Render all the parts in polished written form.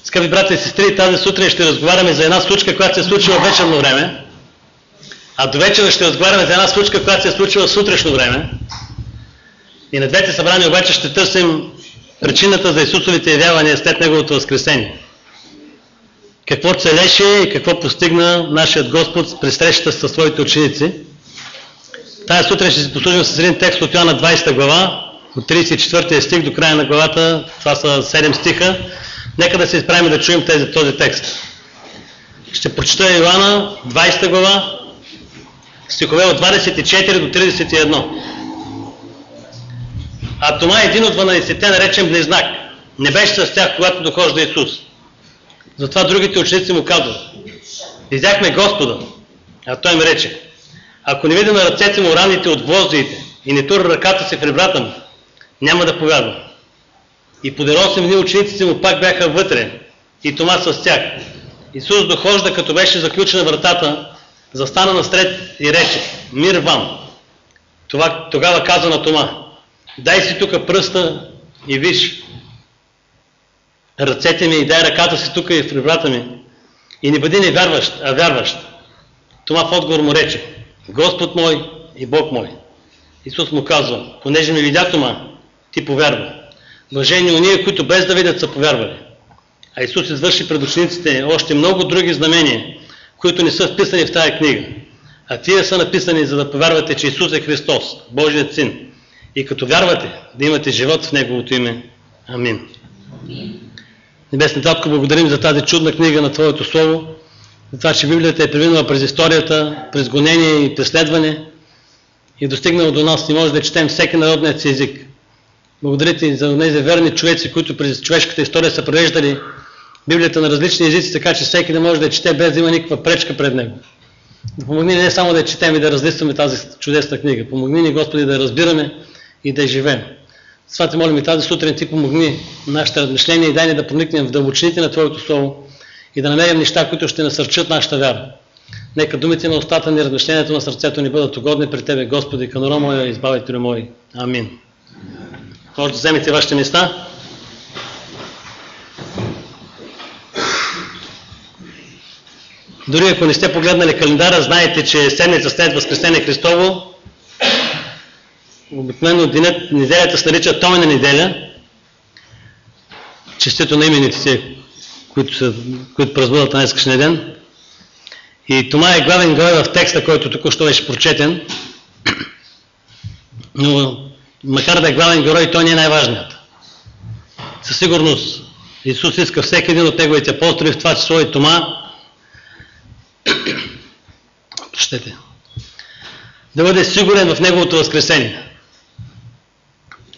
Скъпи брати и сестри, тази сутрин ще разговаряме за една случка, която се е случила в вечерно време, а до вечера ще разговаряме за една случка, която се е случила в сутрешно време. И на двете събрания обаче ще търсим причината за Исусовите явявания след Неговото възкресение. Какво целеше и какво постигна нашият Господ при срещата със своите ученици. Тая сутрин ще си послужим с един текст от Йоанна 20 глава, от 34 стих до края на главата. Това са 7 стиха. Нека да се изправим да чуем този текст. Ще прочета Йоанна 20 глава, стихове от 24 до 31. А Тома, един от 12-те, наречен Близнак, не беше с тях, когато дохожда Исус. Затова другите ученици му казват: видяхме Господа. А той им рече: ако не видя на ръцете му раните от гвоздиите и не тура ръката си в ребрата му, няма да повярвам. И по 8 дни учениците му пак бяха вътре, и Тома с тях. Исус дохожда, като беше заключена вратата, застана насред и рече: мир вам. Тогава каза на Тома: дай си тук пръста и виж ръцете ми, и дай ръката си тук и в ребрата ми, и не бъди невярващ, а вярващ. Тома в отговор му рече: Господ мой и Бог мой. Исус му казва: понеже ме видя, Тома, ти повярва. Блажени уния, които без да видят са повярвали. А Исус извърши пред учениците още много други знамения, които не са вписани в тая книга. А тия са написани, за да повярвате, че Исус е Христос, Божият Син. И като вярвате, да имате живот в Неговото име. Амин. Небесни Татко, благодарим за тази чудна книга на Твоето Слово, за това, че Библията е преминала през историята, през гонение и преследване и достигнала до нас и може да четем всеки народният си език. Благодаря Ти за тези верни човеци, които през човешката история са превеждали Библията на различни езици, така че всеки да може да я чете без да има никаква пречка пред него. Да помогни не само да я четем и да разлистваме тази чудесна книга. Помогни ни, Господи, да я разбираме и да я живеем. С това Те молим и тази сутрин Ти помогни нашите размишления и дай ни да проникнем в дълбочините на Твоето Слово и да намерим неща, които ще насърчат нашата вяра. Нека думите на устата ни, размишлението на сърцето ни бъдат угодни при Тебе, Господи, канора моя, избавителю мой. Амин. Може да вземете вашите места. Дори ако не сте погледнали календара, знаете, че седмица след Възкресение Христово, обикновено неделята се нарича Томина неделя. Честито на имените, които празнуват на днескашния ден. И Тома е главен герой в текста, който току-що беше прочетен. Но макар да е главен герой, той не е най-важният. Със сигурност Исус иска всеки един от Неговите апостоли, в това число и Тома, да бъде сигурен в Неговото възкресение.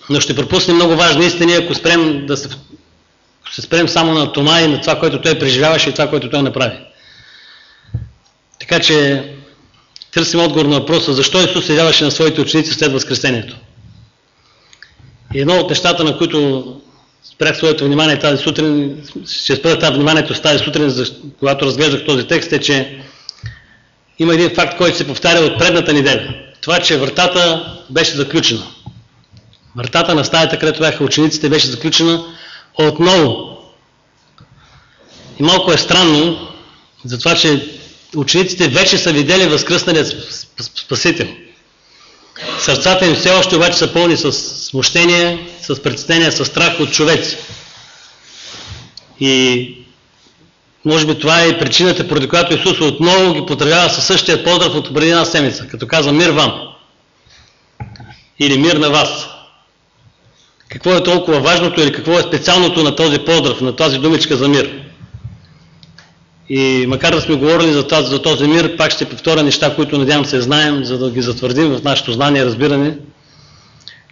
Но ще пропуснем много важни истини, ако се спрем само на Тома и на това, което той преживяваше и това, което той направи. Така че търсим отговор на въпроса: защо Исус се явяваше на своите ученици след възкресението. И едно от нещата, на които спрях своето внимание тази сутрин, ще спра това вниманието с тази сутрин, когато разглеждах този текст, е, че има един факт, който се повтаря от предната неделя. Това, че вратата беше заключена. Вратата на стаята, където бяха учениците, беше заключена отново. И малко е странно, затова, че учениците вече са видели възкръсналия Спасител. Сърцата им все още обаче са пълни с смущение, с притеснение, с страх от човеци. И може би това е причината, поради която Исус отново ги поздравява със същия поздрав от преди една седмица, като казва: мир вам или мир на вас. Какво е толкова важното или какво е специалното на този поздрав, на тази думичка за мир? И макар да сме говорили за този мир, пак ще повторя неща, които надявам се знаем, за да ги затвърдим в нашето знание и разбиране,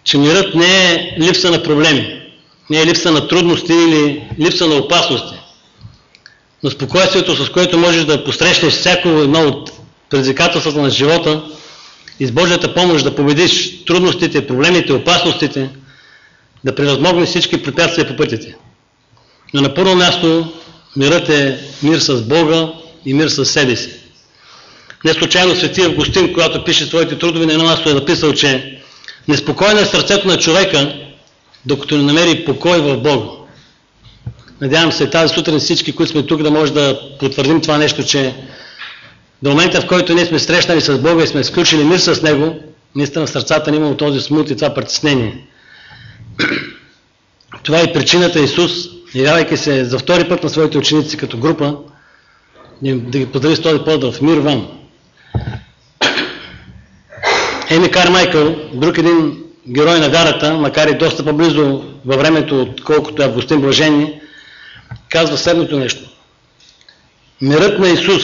че мирът не е липса на проблеми, не е липса на трудности или липса на опасности, но спокойствието, с което можеш да посрещнеш всяко едно от предизвикателствата на живота и с Божията помощ да победиш трудностите, проблемите, опасностите, да превъзмогнеш всички препятствия по пътите. Но на първо място мирът е мир с Бога и мир с себе си. Не случайно свети Августин, когато пише своите трудови, на едно място е написал, че неспокойно е сърцето на човека, докато не намери покой в Бога. Надявам се тази сутрин всички, които сме тук, да може да потвърдим това нещо, че до момента, в който ние сме срещнали с Бога и сме сключили мир с Него, наистина в сърцата ни имало този смут и това притеснение. Това е причината Исус, явявайки се за втори път на своите ученици като група, да ги поздрави с този поздрав: мир вам. Еми Кармайкъл, друг един герой на вярата, макар и доста по-близо във времето, отколкото Августин Блажени, казва следното нещо: мирът на Исус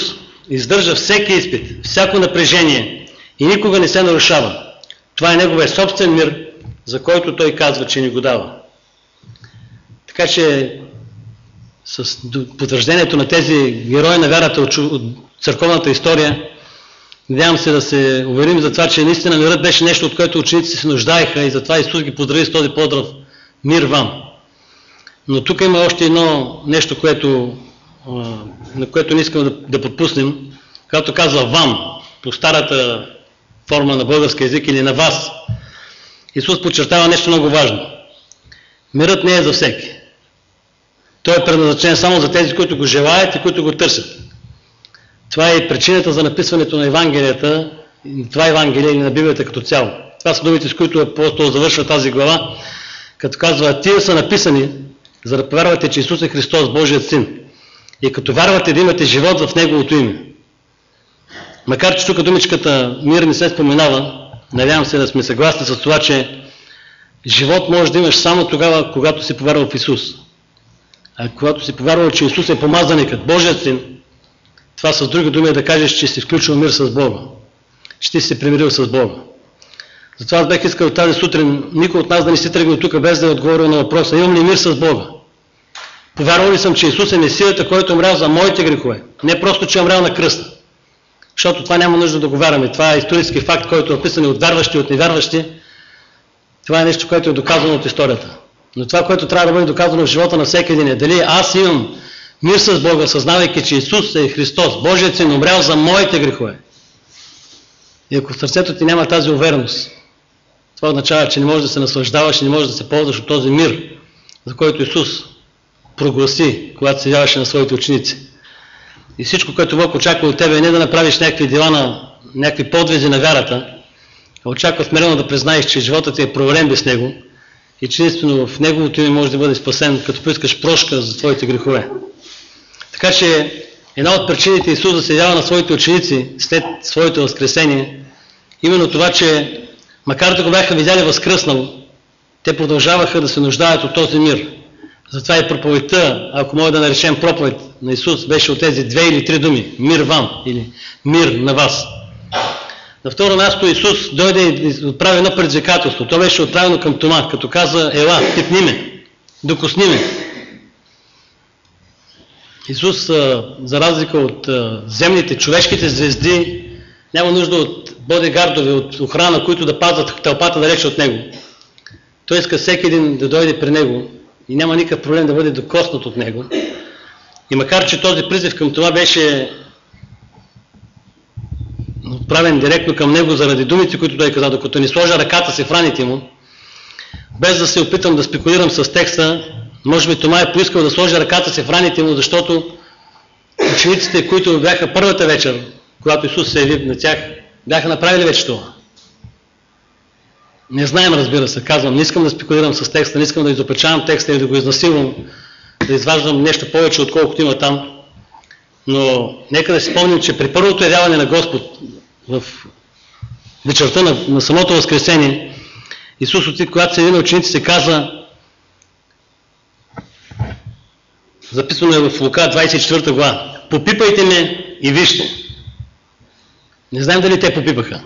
издържа всеки изпит, всяко напрежение и никога не се нарушава. Това е Неговия собствен мир, за който Той казва, че ни го дава. Така че с потвърждението на тези герои на вярата от църковната история, надявам се да се уверим за това, че наистина мирът беше нещо, от което учениците се нуждаеха, и затова Исус ги поздрави с този поздрав: мир вам. Но тук има още едно нещо, на което не искам да подпуснем, когато казва вам, по старата форма на български език, или на вас. Исус подчертава нещо много важно. Мирът не е за всеки. Той е предназначен само за тези, които го желаят и които го търсят. Това е причината за написването на Евангелията, това Евангелие или на Библията като цяло. Това са думите, с които апостол завършва тази глава, като казва: тия са написани, за да повярвате, че Исус е Христос, Божият Син, и като вярвате да имате живот в Неговото име. Макар че тук думичката мир не се споменава, надявам се да сме съгласни с това, че живот можеш да имаш само тогава, когато си повярвал в Исус. А когато си повярвал, че Исус е помазаникът, Божият Син, това с други думи е да кажеш, че си включил мир с Бога, че ти си се примирил с Бога. Затова аз бех искал тази сутрин никой от нас да не си тръгне тук без да е отговорил на въпроса: имам ли мир с Бога? Повярвал ли съм, че Исус е Месията, който е умрял за моите грехове? Не просто, че е умрял на кръста. Защото това няма нужда да го вярваме. Това е исторически факт, който е описан от вярващи и от невярващи. Това е нещо, което е доказано от историята. Но това, което трябва да бъде доказано в живота на всеки един, е дали аз имам мир с Бога, съзнавайки, че Исус е Христос, Божият Син, умрял за моите грехове. И ако в сърцето ти няма тази увереност, това означава, че не можеш да се наслаждаваш и не можеш да се ползваш от този мир, за който Исус прогласи, когато се явяваше на своите ученици. И всичко, което Бог очаква от тебе, е не да направиш някакви дела, някакви подвизи на вярата, а очаква смирено да признаеш, че животът ти е провален без Него и че единствено в Неговото име може да бъде спасен, като поискаш прошка за твоите грехове. Така че една от причините Исус да се явява на своите ученици след своето възкресение, именно това, че макар да го бяха видяли възкръснал, те продължаваха да се нуждаят от този мир. Затова и проповедта, ако мога да наречем проповед на Исус, беше от тези 2 или 3 думи: мир вам или мир на вас. На второ място Исус дойде и отправи едно предизвикателство. То беше отправено към Тома, като каза: ела, пипни ме, докосни ме. Исус, за разлика от земните, човешките звезди, няма нужда от бодигардове, от охрана, които да пазят тълпата далече от Него. Той иска всеки един да дойде при Него и няма никакъв проблем да бъде докоснат от Него. И макар че този призив към това беше отправен директно към Него заради думите, които Той каза: докато не сложа ръката си в раните му, без да се опитам да спекулирам с текста, може би Тома е поискал да сложи ръката си в раните му, защото учениците, които бяха първата вечер, когато Исус се яви на тях, бяха направили вече това. Не знаем, разбира се, казвам, не искам да спекулирам с текста, не искам да изопечавам текста или да го изнасилвам, да изваждам нещо повече, отколкото има там. Но нека да си спомним, че при първото явяване на Господ в вечерта на самото възкресение, Исус, когато се яви на учениците, каза, записано е в Лука 24 глава: попипайте ме и вижте. Не знаем дали те попипаха.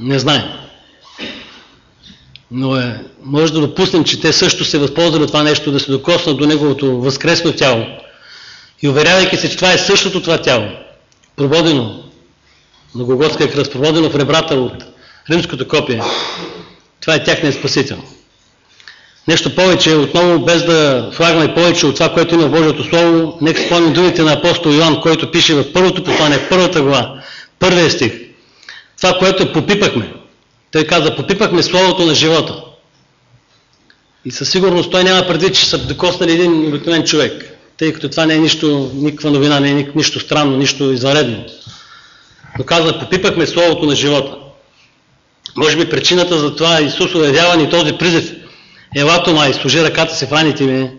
Не знаем. Но може да допуснем, че те също се възползвали от това нещо, да се докоснат до Неговото възкресно тяло. И уверявайки се, че това е същото това тяло, проводено на Голготския кръст, проводено в ребрата от римското копие, това е тяхният Спасител. Нещо повече, отново без да влагаме повече от това, което има в Божието Слово, нека спомним думите на апостол Йоан, който пише в първото послание, в първата глава, първия стих. Това, което попипахме. Той каза: попипахме Словото на живота. И със сигурност той няма предвид, че са докоснали един обикновен човек, тъй като това не е нищо, никаква новина, не е нищо странно, нищо извънредно. Но казва, попипахме словото на живота. Може би причината за това Исус обявява ни този призив, ела Тома и сложи ръката си в раните ми,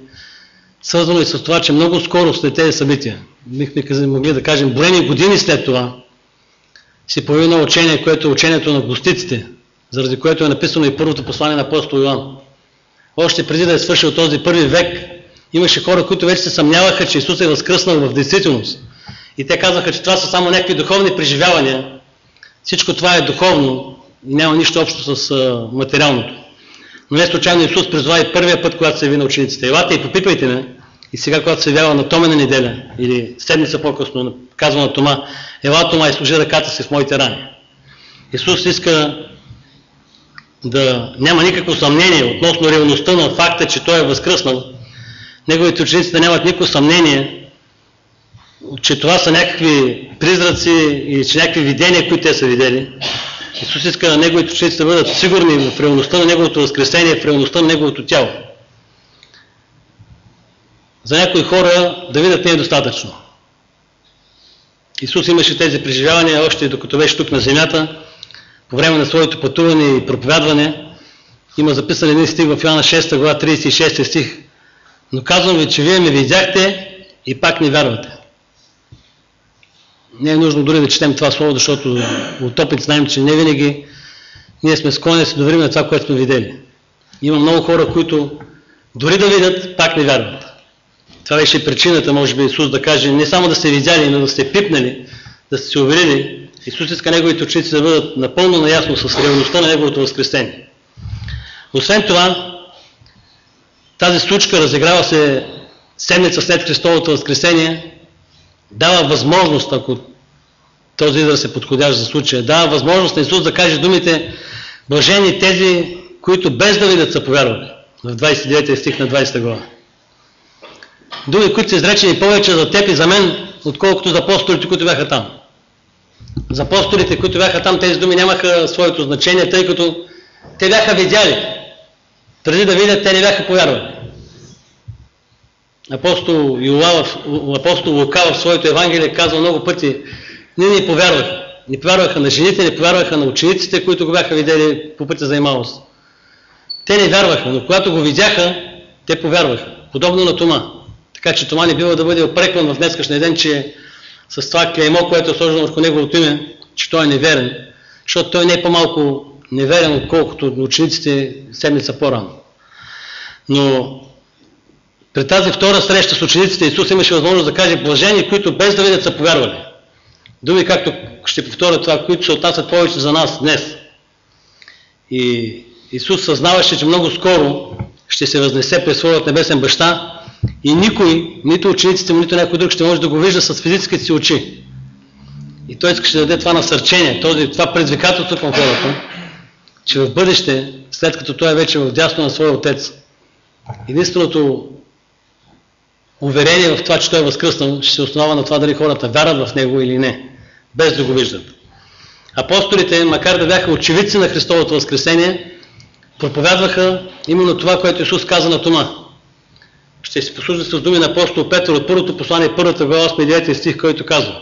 свързано и с това, че много скоро след тези събития, бихме могли да кажем, броени години след това, се появи едно учение, което е учението на гностиците, заради което е написано и първото послание на апостол Йоан. Още преди да е свършил този първи век, имаше хора, които вече се съмняваха, че Исус е възкръснал в действителност. И те казаха, че това са само някакви духовни преживявания. Всичко това е духовно и няма нищо общо с материалното. Но не случайно Исус призова и първия път, когато се яви на учениците. Елате и попипайте ме. И сега, когато се явява на Томена неделя, или седмица по-късно, казва на Тома, ела Тома и сложи ръката си в моите рани. Исус иска да няма никакво съмнение относно реалността на факта, че Той е възкръснал. Неговите ученици да нямат никакво съмнение, че това са някакви призраци или че някакви видения, които те са видели. Исус иска неговите ученици да бъдат сигурни в реалността на Неговото възкресение, в реалността на Неговото тяло. За някои хора да видят не е достатъчно. Исус имаше тези преживявания още докато беше тук на земята, по време на своето пътуване и проповядване. Има записан един стих в Йоанна 6 глава 36 стих. Но казвам ви, че вие ме видяхте и пак не вярвате. Не е нужно дори да четем това слово, защото от опит знаем, че не винаги ние сме склонни да се доверим на това, което сме видели. Има много хора, които дори да видят, пак не вярват. Това беше причината, може би, Исус да каже, не само да сте видяли, но да сте пипнали, да сте се уверили. Исус иска неговите ученици да бъдат напълно наясно с реалността на Неговото възкресение. Освен това, тази случка разиграва се седмица след Христовото възкресение, дава възможност, ако този израз е подходящ за случая, дава възможност на Исус да каже думите блажени тези, които без да видят са повярвали. В 29 стих на 20 глава. Думи, които са изречени повече за теб и за мен, отколкото за апостолите, които бяха там. За апостолите, които бяха там, тези думи нямаха своето значение, тъй като те бяха видяли. Преди да видят, те не бяха повярвали. Апостол Лука в своето Евангелие казва много пъти, ние не повярваха. Не повярваха на жените, не повярваха на учениците, които го бяха видели по пътя за Емаус. Те не вярваха, но когато го видяха, те повярваха. Подобно на Тома. Така че Тома не бива да бъде опрекван в днескашния ден, че с това клеймо, което е сложено върху неговото име, че той е неверен. Защото той не е по-малко неверен, отколкото учениците седмица по-рано. Но при тази втора среща с учениците Исус имаше възможност да каже блажени, които без да видят са повярвали. Думи, както ще повторя това, които се отнасят повече за нас днес. И Исус съзнаваше, че много скоро ще се възнесе пред своят небесен баща и никой, нито учениците му, нито някой друг ще може да го вижда с физическите си очи. И той искаше да даде това насърчение, това предизвикателство към хората, че в бъдеще, след като той е вече в дясно на своя Отец, единственото уверение в това, че той е възкръснал, ще се основава на това дали хората вярват в него или не, без да го виждат. Апостолите, макар да бяха очевидци на Христовото възкресение, проповядваха именно това, което Исус каза на Тома. Ще се послужа с думи на апостол Петър от първото послание, първата глава, 8-9 стих, който казва: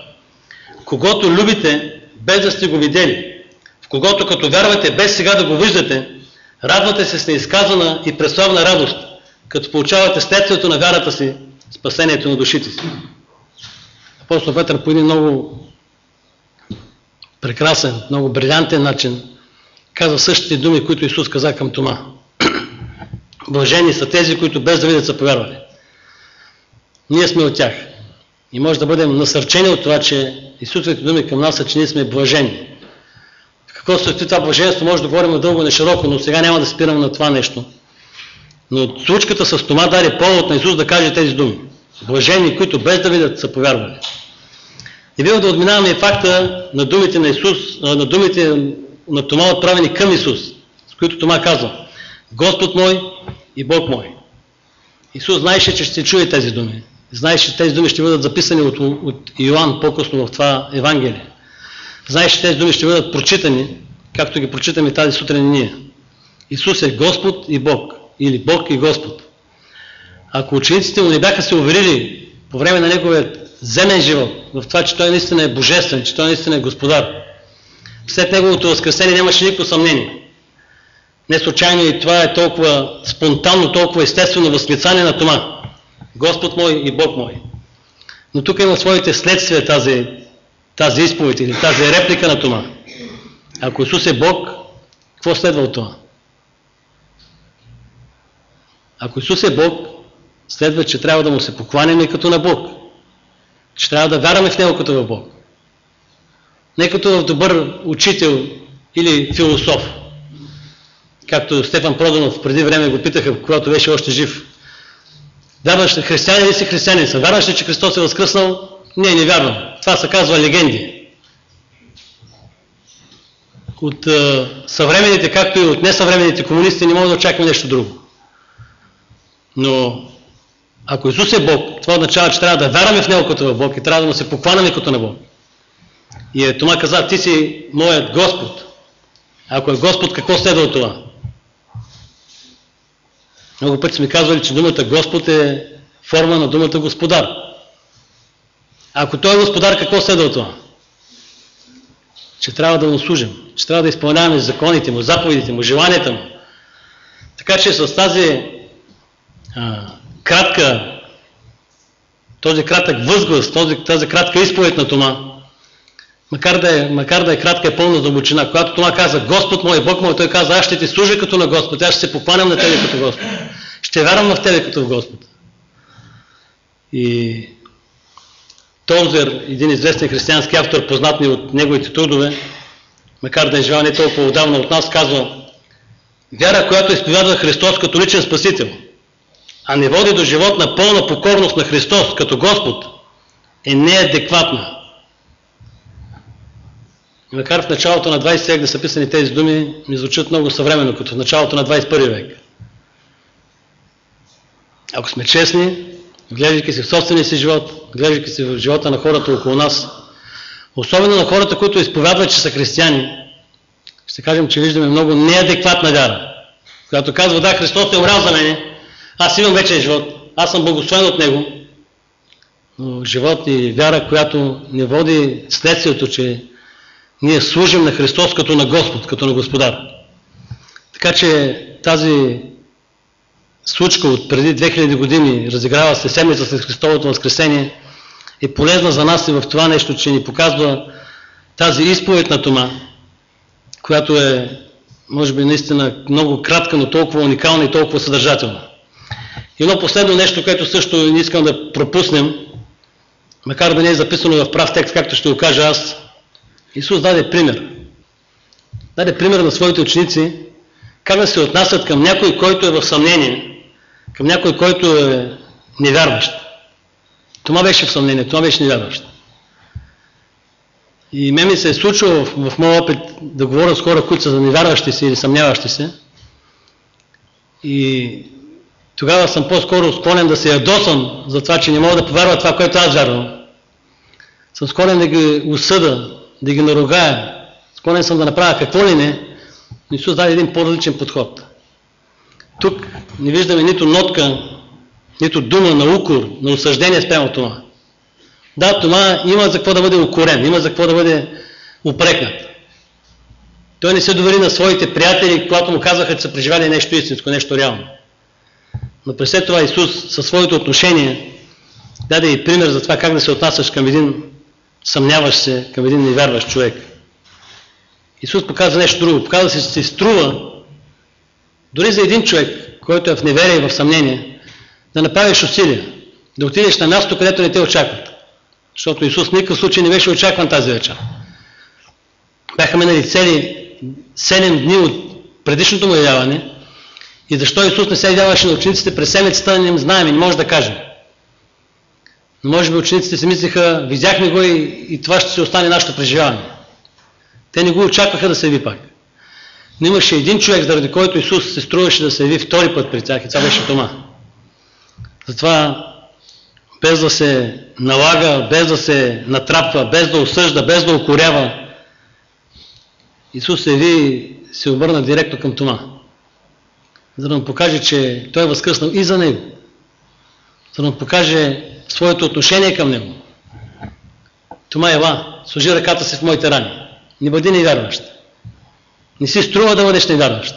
когото любите, без да сте го видели, в когото като вярвате, без сега да го виждате, радвате се с неизказана и преславна радост, като получавате следствието на вярата си, спасението на душите си. Апостол Петър по един много прекрасен, много брилянтен начин казва същите думи, които Исус каза към Тома. Блажени са тези, които без да видят са повярвали. Ние сме от тях. И може да бъдем насърчени от това, че Исусовите думи към нас са, че ние сме блажени. Какво състои това блаженство, може да говорим дълго и нешироко, но сега няма да спирам на това нещо. Но случката с Тома даде повод на Исус да каже тези думи. Блажени, които без да видят са повярвали. Не бива да отминаваме и факта на думите на Исус, на думите на Тома, отправени към Исус, с които Тома казва: Господ мой и Бог мой. Исус знаеше, че ще се чуе тези думи. Знаеше, че тези думи ще бъдат записани от Йоан по-късно в това Евангелие. Знаеше, че тези думи ще бъдат прочитани, както ги прочитаме тази сутрин ние. Исус е Господ и Бог. или Бог и Господ. Ако учениците му не бяха се уверили по време на неговия земен живот в това, че той наистина е божествен, че той наистина е Господар, след неговото възкресение нямаше никакво съмнение. Не случайно и това е толкова спонтанно, толкова естествено възклицание на Тома. Господ мой и Бог мой. Но тук има своите следствия тази изповед или тази реплика на Тома. Ако Исус е Бог, какво следва от това? Ако Исус е Бог, следва, че трябва да му се покланяме като на Бог. Че трябва да вярваме в Него като в Бог. Не като в добър учител или философ. Както Стефан Проданов преди време го питаха, когато беше още жив. Вярваш ли, християнин ли си християнин съм? Вярваш ли, че Христос е възкръснал? Не вярвам. Това се казва легенди. От съвременните, както и от несъвременните комунисти не могат да очакваме нещо друго. Но ако Исус е Бог, това означава, че трябва да вярваме в Него като в Бог и трябва да му се покланяме като на Бог. И Тома каза, ти си моят Господ. Ако е Господ, какво следва от това? Много пъти сме казвали, че думата Господ е форма на думата Господар. Ако Той е Господар, какво следва от това? Че трябва да му служим, че трябва да изпълняваме законите му, заповедите му, желанията му. Така че с този кратък възглас, тази кратка изповед на Тома, макар да е кратка и пълна дълбочина, когато Тома каза Господ мой, Бог мой, той каза, аз ще ти служа като на Господ, аз ще се покланям на тебе като Господ, ще вярвам в тебе като в Господ. И Толзер, един известен християнски автор, познат ни от неговите трудове, макар да е живял не толкова отдавна от нас, казва, вяра, която изповядва Христос като личен Спасител, а не води до живот на пълна покорност на Христос като Господ, е неадекватна. И макар в началото на 20 век да са писани тези думи, ми звучат много съвременно, като в началото на 21 век. Ако сме честни, гледайки се в собствения си живот, гледайки се в живота на хората около нас, особено на хората, които изповядват, че са християни, ще кажем, че виждаме много неадекватна вяра, която казва, да, Христос е умрял за мене, аз имам вечен живот, аз съм благословен от Него, но живот и вяра, която не води следствието, че ние служим на Христос като на Господ, като на Господар. Така че тази случка от преди 2000 години, разиграва се седмица след Христовото възкресение, е полезна за нас и в това нещо, че ни показва тази изповед на Тома, която е, може би, наистина много кратка, но толкова уникална и толкова съдържателна. И едно последно нещо, което също не искам да пропуснем, макар да не е записано в прав текст, както ще го кажа аз, Исус даде пример. Даде пример на своите ученици, как да се отнасят към някой, който е в съмнение, към някой, който е невярващ. Това беше в съмнение, това беше невярващ. И ми се е случило в моя опит да говоря с хора, които са невярващи се или съмняващи се. И тогава съм по-скоро склонен да се ядосам за това, че не мога да повярвам това, което аз вярвам. Съм склонен да ги осъда, да ги наругая. Склонен съм да направя какво ли не. Но Исус даде един по-различен подход. Тук не виждаме нито нотка, нито дума на укор, на осъждение спрямо Тома. Да, Тома има за какво да бъде укорен, има за какво да бъде упрекнат. Той не се довери на своите приятели, когато му казаха, че са преживяли нещо истинско, нещо реално. Но през след това Исус със своето отношение даде и пример за това как да се отнасяш към един съмняващ се, към един невярващ човек. Исус показва нещо друго. Показва се, че се струва дори за един човек, който е в неверие и в съмнение, да направиш усилия, да отидеш на място, където не те очакват. Защото Исус в никакъв случай не беше очакван тази вечер. Бяха минали цели 7 дни от предишното му явяване и защо Исус не се явяваше на учениците през седмицата, не знаем и не може да кажем. Но може би учениците си мислиха, видяхме го и това ще се остане нашето преживяване. Те не го очакваха да се яви пак. Но имаше един човек, заради който Исус се струваше да се яви втори път при тях и това беше Тома. Затова без да се налага, без да се натрапва, без да осъжда, без да укорява, Исус се яви и се обърна директно към Тома. за да му покаже, че той е възкръснал и за него, за да му покаже своето отношение към него. Тома, ела, сложи ръката си в моите рани. Не бъди невярващ. Не си струва да бъдеш невярващ.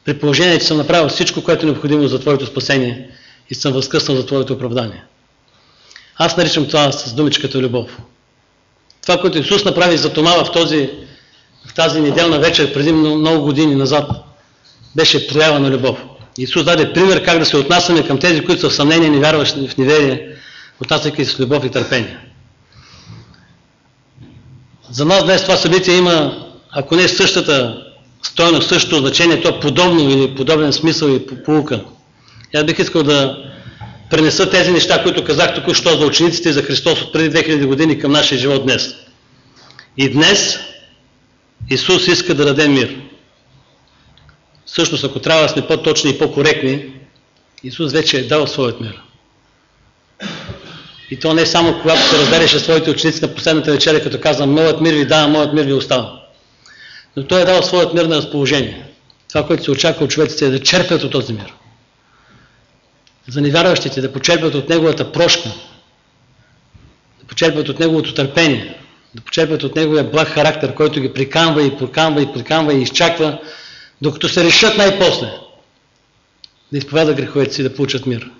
При положение, че съм направил всичко, което е необходимо за твоето спасение и съм възкръснал за твоето оправдание. Аз наричам това с думичката любов. Това, което Исус направи за Тома в тази неделна вечер, преди много години назад, беше проява на любов. Исус даде пример как да се отнасяме към тези, които са в съмнение, невярващи в неверие, отнасяйки с любов и търпение. За нас днес това събитие има, ако не същата стойност, същото значение, то подобно или подобен смисъл и поука. Аз бих искал да пренеса тези неща, които казах току-що за учениците и за Христос от преди 2000 години към нашия живот днес. И днес Исус иска да даде мир. Всъщност, ако трябва да сме по-точни и по-коректни, Исус вече е дал своят мир. И то не само когато се разделяше своите ученици на последната вечеря, като каза: моят мир ви дава, моят мир ви остава. Но Той е дал своят мир на разположение. Това, което се очаква от човеците, е да черпят от този мир. За невярващите да почерпят от Неговата прошка, да почерпят от Неговото търпение, да почерпят от Неговия благ характер, който ги приканва и приканва и приканва и изчаква, докато се решат най-после да изповядат греховете си, да получат мир.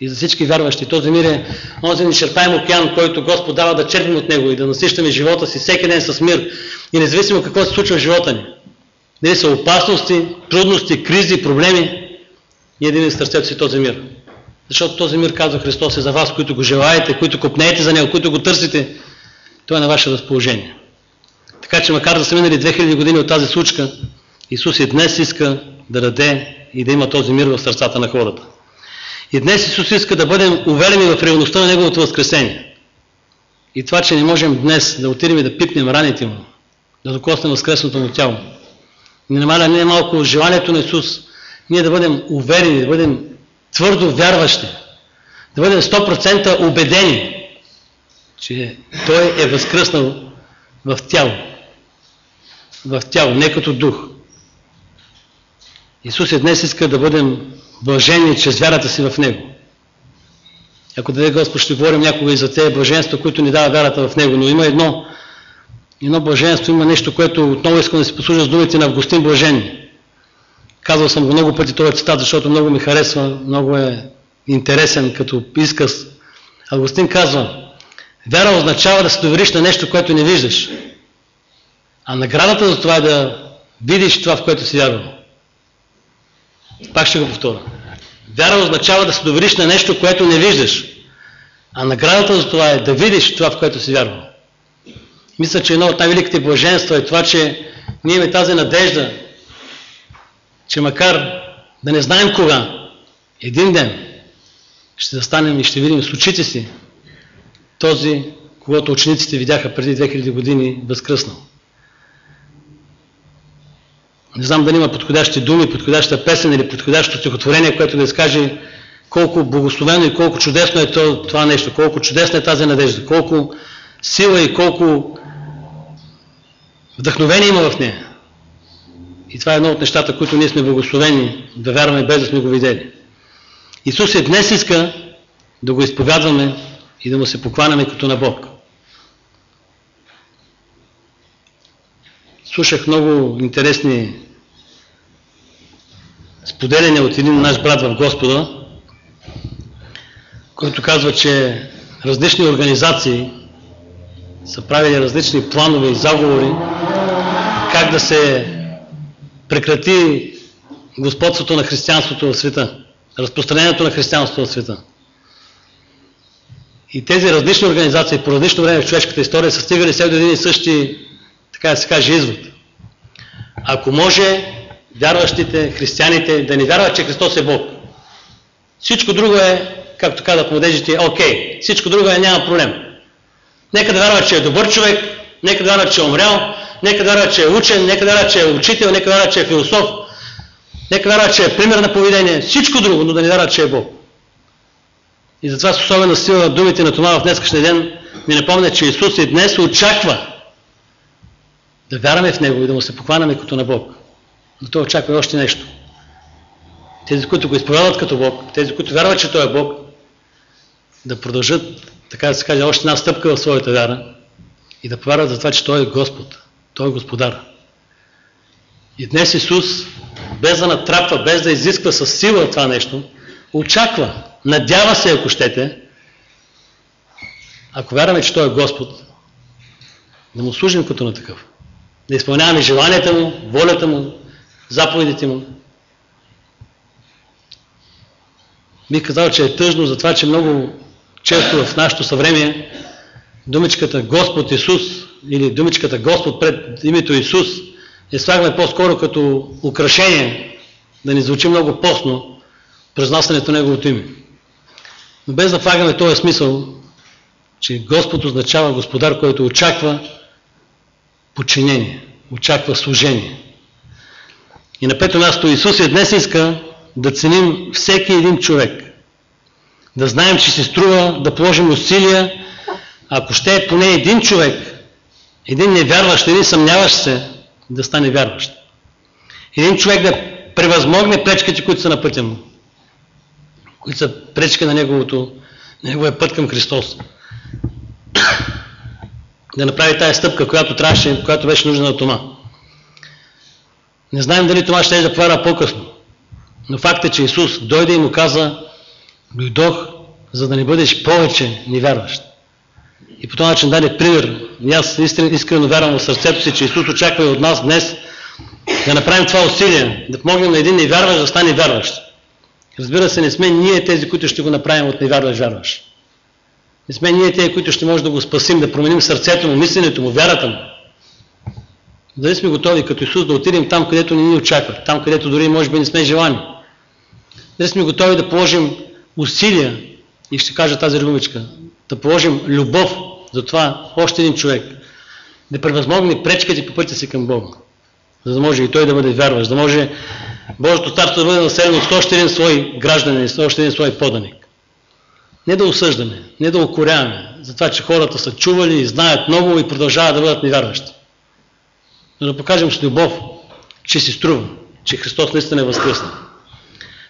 И за всички вярващи този мир е онзи нечерпаем океан, който Господ дава да черпим от Него и да насищаме живота си всеки ден с мир. И независимо какво се случва в живота ни, дали са опасности, трудности, кризи, проблеми, ние да имаме в сърцето си този мир. Защото този мир, казва Христос, е за вас, които го желаете, които копнеете за Него, които го търсите. Той е на ваше разположение. Така че макар да са минали 2000 години от тази случка, Исус и днес иска да даде и да има този мир в сърцата на хората. И днес Исус иска да бъдем уверени в реалността на Неговото възкресение. И това, че не можем днес да отидем и да пипнем раните Му, да докоснем възкресното Му тяло, не намаля не малко желанието на Исус ние да бъдем уверени, да бъдем твърдо вярващи, да бъдем 100% убедени, че Той е възкръснал в тяло, не като дух. Исус и днес иска да бъдем блажени чрез вярата си в Него. Ако даде Господ, ще говорим някога и за тези блаженства, които ни дава вярата в Него, но има едно блаженство, има нещо, което отново искам да си послужа с думите на Августин Блажен. Казвал съм го много пъти този цитат, защото много ми харесва, много е интересен като изказ. Августин казва: вяра означава да се довериш на нещо, което не виждаш. А наградата за това е да видиш това, в което си вярвал. Пак ще го повторя. Вяра означава да се довериш на нещо, което не виждаш. А наградата за това е да видиш това, в което си вярвал. Мисля, че едно от най-великите блаженства е това, че ние имаме тази надежда, че макар да не знаем кога, един ден ще застанем и ще видим с очите си този, когато учениците видяха преди 2000 години възкръснал. Не знам дали има подходящи думи, подходяща песен или подходящо стихотворение, което да изкаже колко благословено и колко чудесно е това нещо, колко чудесна е тази надежда, колко сила и колко вдъхновение има в нея. И това е едно от нещата, които ние сме благословени да вярваме без да сме го видели. Исус и днес иска да го изповядваме и да му се покланяме като на Бог. Слушах много интересни споделяния от един наш брат в Господа, който казва, че различни организации са правили различни планове и заговори как да се прекрати господството на християнството в света, разпространението на християнството в света. И тези различни организации по различно време в човешката история са стигали все до един и същи, така да се каже, извод. Ако може вярващите, християните да не вярват, че Христос е Бог, всичко друго е, както казват младежите, окей. Всичко друго е, няма проблем. Нека да вярват, че е добър човек, нека да вярват, че е умрял, нека да вярват, че е учен, нека да вярват, че е учител, нека да вярват, че е философ, нека да вярват, че е пример на поведение, всичко друго, но да не вярват, че е Бог. И затова с особена сила на думите на Тома в днескашния ден ми напомня, че Исус и днес очаква да вярваме в Него и да му се покланяме като на Бог. Но Той очаква още нещо. тези, които го изповядват като Бог, тези, които вярват, че Той е Бог, да продължат, така да се каже, още една стъпка в своята вяра и да повярват за това, че Той е Господ, Той е Господар. И днес Исус, без да натрапва, без да изисква със сила това нещо, очаква, надява се, ако щете, ако вярваме, че Той е Господ, да му служим като на такъв. Да изпълняваме желанията му, волята му, заповедите му. Бих казал, че е тъжно за това, че много често в нашето съвремие думичката Господ Исус или думичката Господ пред името Исус я слагаме по-скоро като украшение, да ни звучи много постно произнасянето на Неговото име. Но без да влагаме този смисъл, че Господ означава Господар, който очаква подчинение, очаква служение. И на пето място Исус и днес иска да ценим всеки един човек. Да знаем, че се струва да положим усилия, ако ще е поне един човек, един невярващ, един съмняващ се, да стане вярващ. Един човек да превъзмогне пречките, които са на пътя му, които са пречка на неговия път към Христос. Да направи тая стъпка, която беше нужна на Тома. Не знаем дали Тома ще да повярва по-късно. Но факт е, че Исус дойде и му каза: дойдох, за да не бъдеш повече невярващ. И по този начин даде пример. И аз искрено вярвам в сърцето си, че Исус очаква и от нас днес да направим това усилие, да помогнем на един невярващ да стане вярващ. Разбира се, не сме ние тези, които ще го направим от невярващ вярващ. Не сме ние тези, които ще може да го спасим, да променим сърцето му, мисленето му, вярата му. Дали сме готови като Исус да отидем там, където не ни очакват, там, където дори може би не сме желани. Дали сме готови да положим усилия, и ще кажа тази думичка, да положим любов за това още един човек, да превъзмогне пречките по пътя си към Бога, за да може и той да бъде вярващ, за да може Божието царство да бъде населено с още един свой гражданин, с още един свой поданик. Не да осъждаме, не да укоряваме за това, че хората са чували и знаят много и продължават да бъдат невярващи. Но да покажем с любов, че си струва, че Христос наистина е възкръснал.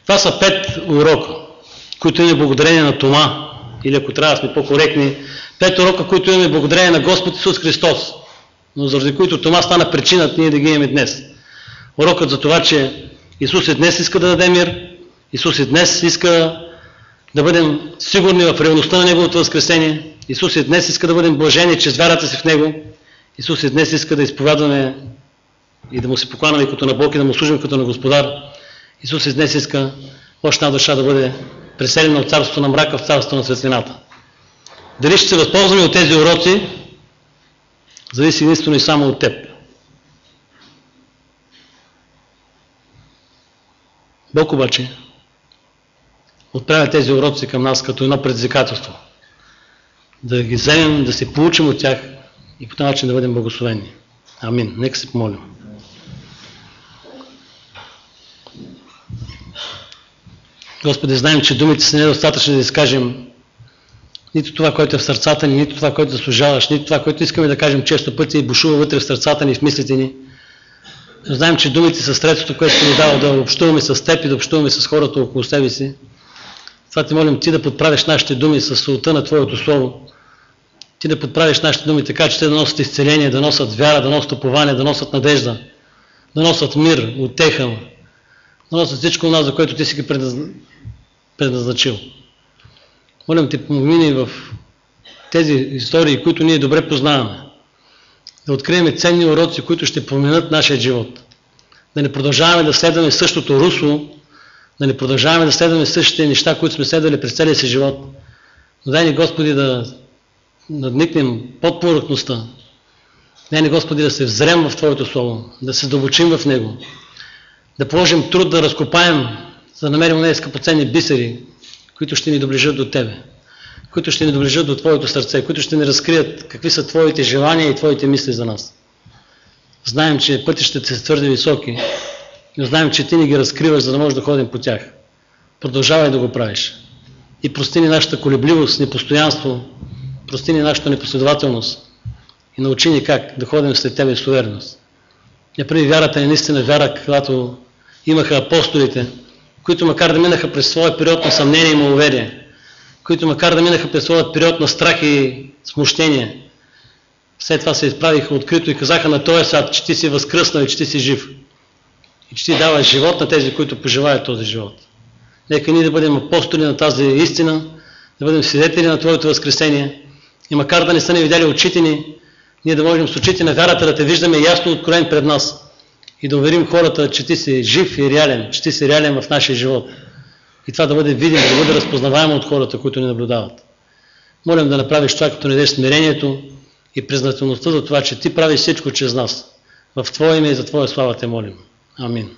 Това са 5 урока, които имаме благодарение на Тома, или ако трябва да сме по-коректни, 5 урока, които имаме благодарение на Господ Исус Христос, но заради които Тома стана причината ние да ги имаме днес. Урокът за това, че Исус и днес иска да даде мир, Исус и днес иска да бъдем сигурни в реалността на Неговото възкресение, Исус и днес иска да бъдем блажени чрез вярата си в Него, Исус и днес иска да изповядваме и да му се покланяме като на Бог и да му служим като на Господар. Исус и днес иска още една душа да бъде преселена от царството на мрака в царството на светлината. Дали ще се възползваме от тези уроци, зависи единствено и само от теб. Бог обаче отправя тези уроци към нас като едно предизвикателство. Да ги вземем, да се получим от тях и по този начин да бъдем благословени. Амин. Нека се помолим. Господи, знаем, че думите са недостатъчни да изкажем нито това, което е в сърцата ни, нито това, което заслужаваш, нито това, което искаме да кажем често пъти и бушува вътре в сърцата ни и в мислите ни. Знаем, че думите са средството, което ни дава да общуваме с теб и да общуваме с хората около себе си. Това ти молим ти да подправиш нашите думи с солта на Твоето Слово. Ти да подправиш нашите думи така, че те да носят изцеление, да носят вяра, да носят упование, да носят надежда, да носят мир, утеха, да носят всичко нас, за което ти си ги предназначил. Молим ти, помогни в тези истории, които ние добре познаваме. Да открием ценни уроци, които ще променят нашия живот. Да не продължаваме да следваме същото русло, да не продължаваме да следваме същите неща, които сме следвали през целия си живот. Но дай ни, Господи, да надникнем под повърхността. Дай ни, Господи, да се взрем в Твоето Слово, да се задълбочим в него, да положим труд да разкопаем, за да намерим тези скъпоценни бисери, които ще ни доближат до Тебе, които ще ни доближат до Твоето сърце, които ще ни разкрият какви са Твоите желания и Твоите мисли за нас. Знаем, че пътищата са твърде високи, но знаем, че Ти ни ги разкриваш, за да можем да ходим по тях. Продължавай да го правиш. И прости ни нашата колебливост, непостоянство, прости ни нашата непоследователност и научи ни как да ходим след Тебе с увереност. Направи вярата ни наистина вяра, когато имаха апостолите, които макар да минаха през своя период на съмнение и маловерие, които макар да минаха през своя период на страх и смущение, след това се изправиха открито и казаха на този свят, че ти си възкръснал и че ти си жив. И че ти даваш живот на тези, които пожелаят този живот. Нека ние да бъдем апостоли на тази истина, да бъдем свидетели на Твоето възкресение. И макар да не са ни видяли очите ни, ние да можем с очите на вярата да те виждаме ясно откроен пред нас и да уверим хората, че ти си жив и реален, че ти си реален в нашия живот. И това да бъде видимо, да бъде разпознаваемо от хората, които ни наблюдават. Молим да направиш това, като ни дадеш смирението и признателността за това, че ти правиш всичко чрез нас. В Твое име и за Твоя слава те молим. Амин.